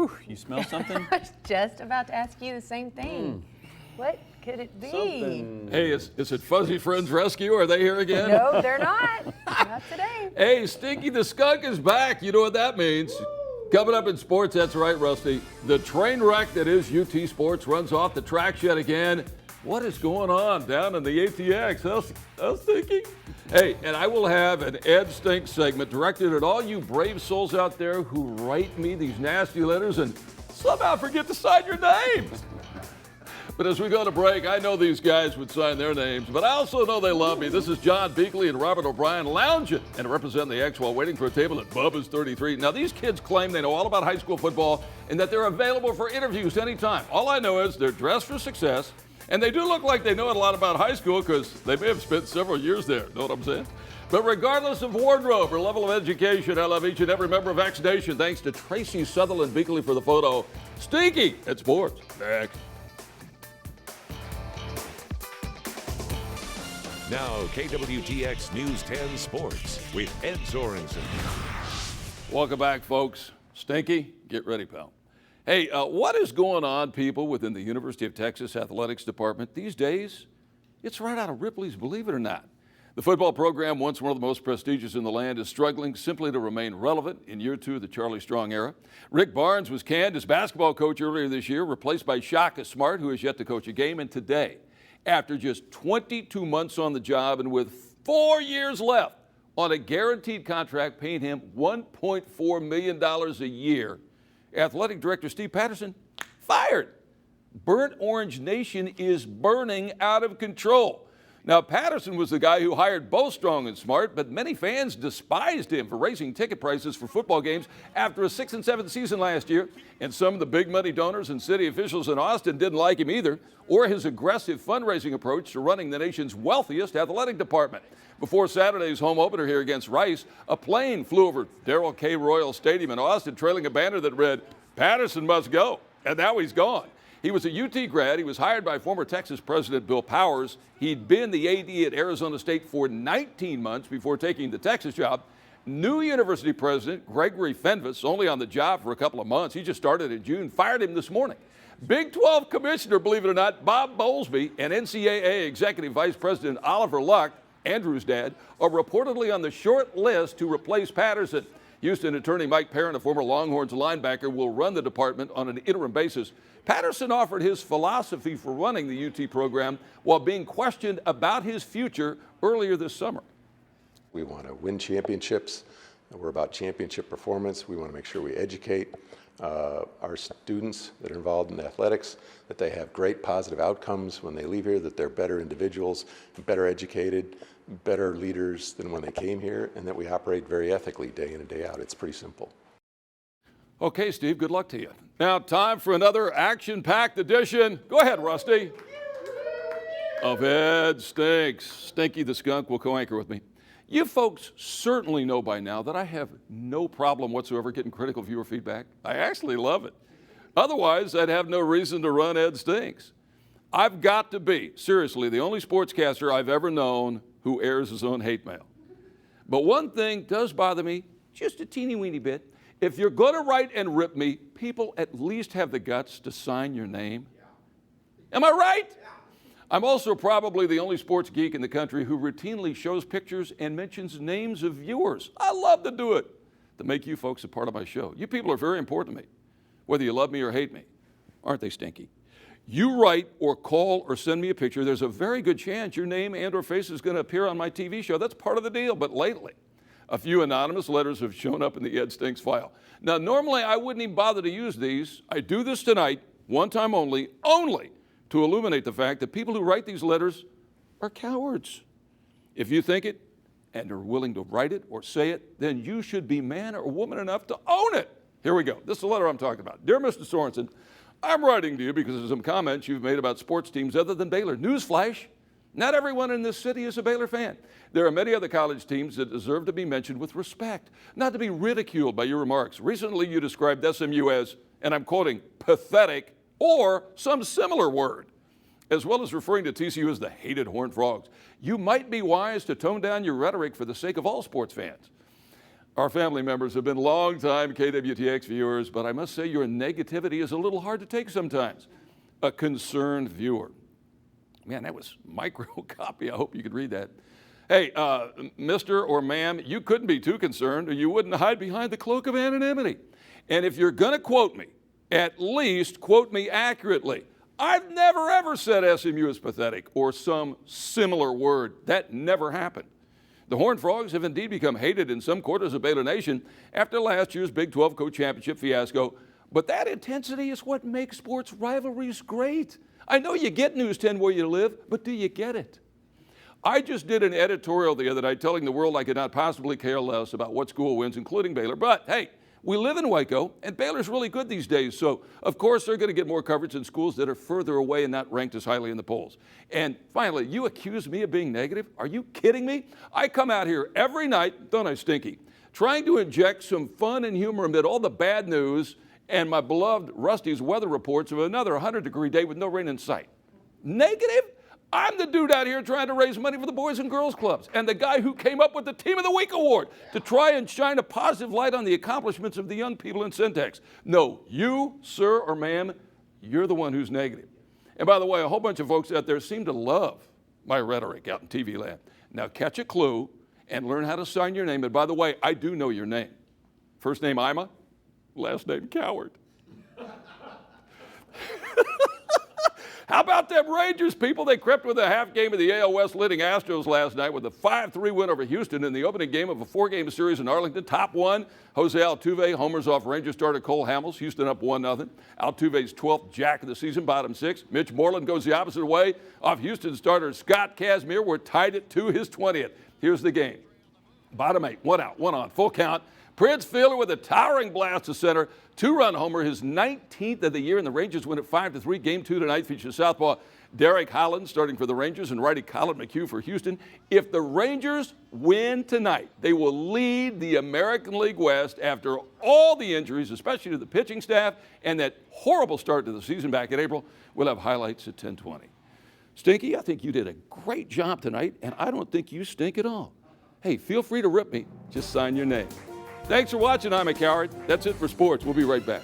Whew, you smell something? I was just about to ask you the same thing. What could it be? Something. Hey, is it Fuzzy Friends Rescue? Are they here again? No, they're not. Not today. Hey, Stinky the Skunk is back. You know what that means. Coming up in sports, that's right, Rusty. The train wreck that is UT Sports runs off the tracks yet again. What is going on down in the ATX? How's Stinky? Hey, and I will have an Ed Stink segment directed at all you brave souls out there who write me these nasty letters and somehow forget to sign your names. But as we go to break, I know these guys would sign their names, but I also know they love me. This is John Beakley and Robert O'Brien lounging and representing the X while waiting for a table at Bubba's 33. Now, these kids claim they know all about high school football and that they're available for interviews anytime. All I know is they're dressed for success, and they do look like they know a lot about high school because they may have spent several years there. Know what I'm saying? But regardless of wardrobe or level of education, I love each and every member of Vaccination. Thanks to Tracy Sutherland Beakley for the photo. Stinky at Sports. Next. Now, KWTX News 10 Sports with Ed Sorensen. Welcome back, folks. Stinky, get ready, pal. Hey, what is going on, people, within the University of Texas Athletics Department these days? It's right out of Ripley's, believe it or not. The football program, once one of the most prestigious in the land, is struggling simply to remain relevant in year 2 of the Charlie Strong era. Rick Barnes was canned as basketball coach earlier this year, replaced by Shaka Smart, who has yet to coach a game, and today, after just 22 months on the job and with 4 years left on a guaranteed contract paying him $1.4 million a year, Athletic Director Steve Patterson fired. Burnt Orange Nation is burning out of control. Now, Patterson was the guy who hired both Strong and Smart, but many fans despised him for raising ticket prices for football games after a 6th and 7th season last year. And some of the big money donors and city officials in Austin didn't like him either, or his aggressive fundraising approach to running the nation's wealthiest athletic department. Before Saturday's home opener here against Rice, a plane flew over Darrell K. Royal Stadium in Austin, trailing a banner that read, "Patterson must go," and now he's gone. He was a UT grad. He was hired by former Texas President Bill Powers. He'd been the AD at Arizona State for 19 months before taking the Texas job. New University President Gregory Fenves, only on the job for a couple of months. He just started in June, fired him this morning. Big 12 Commissioner, believe it or not, Bob Bowlesby, and NCAA Executive Vice President Oliver Luck, Andrew's dad, are reportedly on the short list to replace Patterson. Houston attorney Mike Perrin, a former Longhorns linebacker, will run the department on an interim basis. Patterson offered his philosophy for running the UT program while being questioned about his future earlier this summer. We want to win championships. We're about championship performance. We want to make sure we educate our students that are involved in athletics, that they have great positive outcomes when they leave here, that they're better individuals, better educated, better leaders than when they came here, and that we operate very ethically day in and day out. It's pretty simple. Okay, Steve, good luck to you. Now, time for another action-packed edition. Go ahead, Rusty. Of Ed Stinks. Stinky the Skunk will co-anchor with me. You folks certainly know by now that I have no problem whatsoever getting critical viewer feedback. I actually love it. Otherwise, I'd have no reason to run Ed Stinks. I've got to be, seriously, the only sportscaster I've ever known who airs his own hate mail. But one thing does bother me just a teeny weeny bit. If you're going to write and rip me, people at least have the guts to sign your name. Am I right? I'm also probably the only sports geek in the country who routinely shows pictures and mentions names of viewers. I love to do it to make you folks a part of my show. You people are very important to me, whether you love me or hate me. Aren't they, Stinky? You write or call or send me a picture, there's a very good chance your name and or face is going to appear on my TV show. That's part of the deal. But lately, a few anonymous letters have shown up in the Ed Stinks file. Now, normally I wouldn't even bother to use these. I do this tonight, one time only to illuminate the fact that people who write these letters are cowards. If you think it and are willing to write it or say it, then you should be man or woman enough to own it. Here we go. This is the letter I'm talking about. Dear Mr. Sorensen, I'm writing to you because of some comments you've made about sports teams other than Baylor. Newsflash, not everyone in this city is a Baylor fan. There are many other college teams that deserve to be mentioned with respect, not to be ridiculed by your remarks. Recently, you described SMU as, and I'm quoting, pathetic, or some similar word, as well as referring to TCU as the hated Horned Frogs. You might be wise to tone down your rhetoric for the sake of all sports fans. Our family members have been longtime KWTX viewers, but I must say your negativity is a little hard to take sometimes. A concerned viewer. Man, that was micro copy. I hope you could read that. Hey, Mr. or ma'am, you couldn't be too concerned or you wouldn't hide behind the cloak of anonymity. And if you're going to quote me, at least quote me accurately. I've never ever said SMU is pathetic or some similar word. That never happened. The Horned Frogs have indeed become hated in some quarters of Baylor Nation after last year's Big 12 co-championship fiasco. But that intensity is what makes sports rivalries great. I know you get News 10 where you live, but do you get it? I just did an editorial the other night telling the world I could not possibly care less about what school wins, including Baylor. But hey, we live in WACO, and Baylor's really good these days, so of course they're going to get more coverage than schools that are further away and not ranked as highly in the polls. And finally, you accuse me of being negative? Are you kidding me? I come out here every night, don't I, Stinky, trying to inject some fun and humor amid all the bad news and my beloved Rusty's weather reports of another 100-degree day with no rain in sight. Negative? I'm the dude out here trying to raise money for the Boys and Girls Clubs and the guy who came up with the Team of the Week award to try and shine a positive light on the accomplishments of the young people in Syntax. No, you, sir or ma'am, you're the one who's negative. And by the way, a whole bunch of folks out there seem to love my rhetoric out in TV land. Now catch a clue and learn how to sign your name. And by the way, I do know your name. First name Ima, last name Coward. How about them Rangers, people? They crept with a half game of the AL West leading Astros last night with a 5-3 win over Houston in the opening game of a 4-game series in Arlington. Top one, Jose Altuve homers off Ranger starter Cole Hamels. Houston up 1-0. Altuve's 12th jack of the season, bottom 6. Mitch Moreland goes the opposite way off Houston starter Scott Kazmir. We're tied it to his 20th. Here's the game. Bottom 8, 1 out, 1 on, full count. Prince Fielder with a towering blast to center, 2-run homer, his 19th of the year, and the Rangers win it 5-3. Game 2 tonight features southpaw Derek Holland starting for the Rangers and righty Colin McHugh for Houston. If the Rangers win tonight, they will lead the American League West after all the injuries, especially to the pitching staff, and that horrible start to the season back in April. We'll have highlights at 10:20. Stinky, I think you did a great job tonight, and I don't think you stink at all. Hey, feel free to rip me. Just sign your name. Thanks for watching. I'm a Coward. That's it for sports. We'll be right back.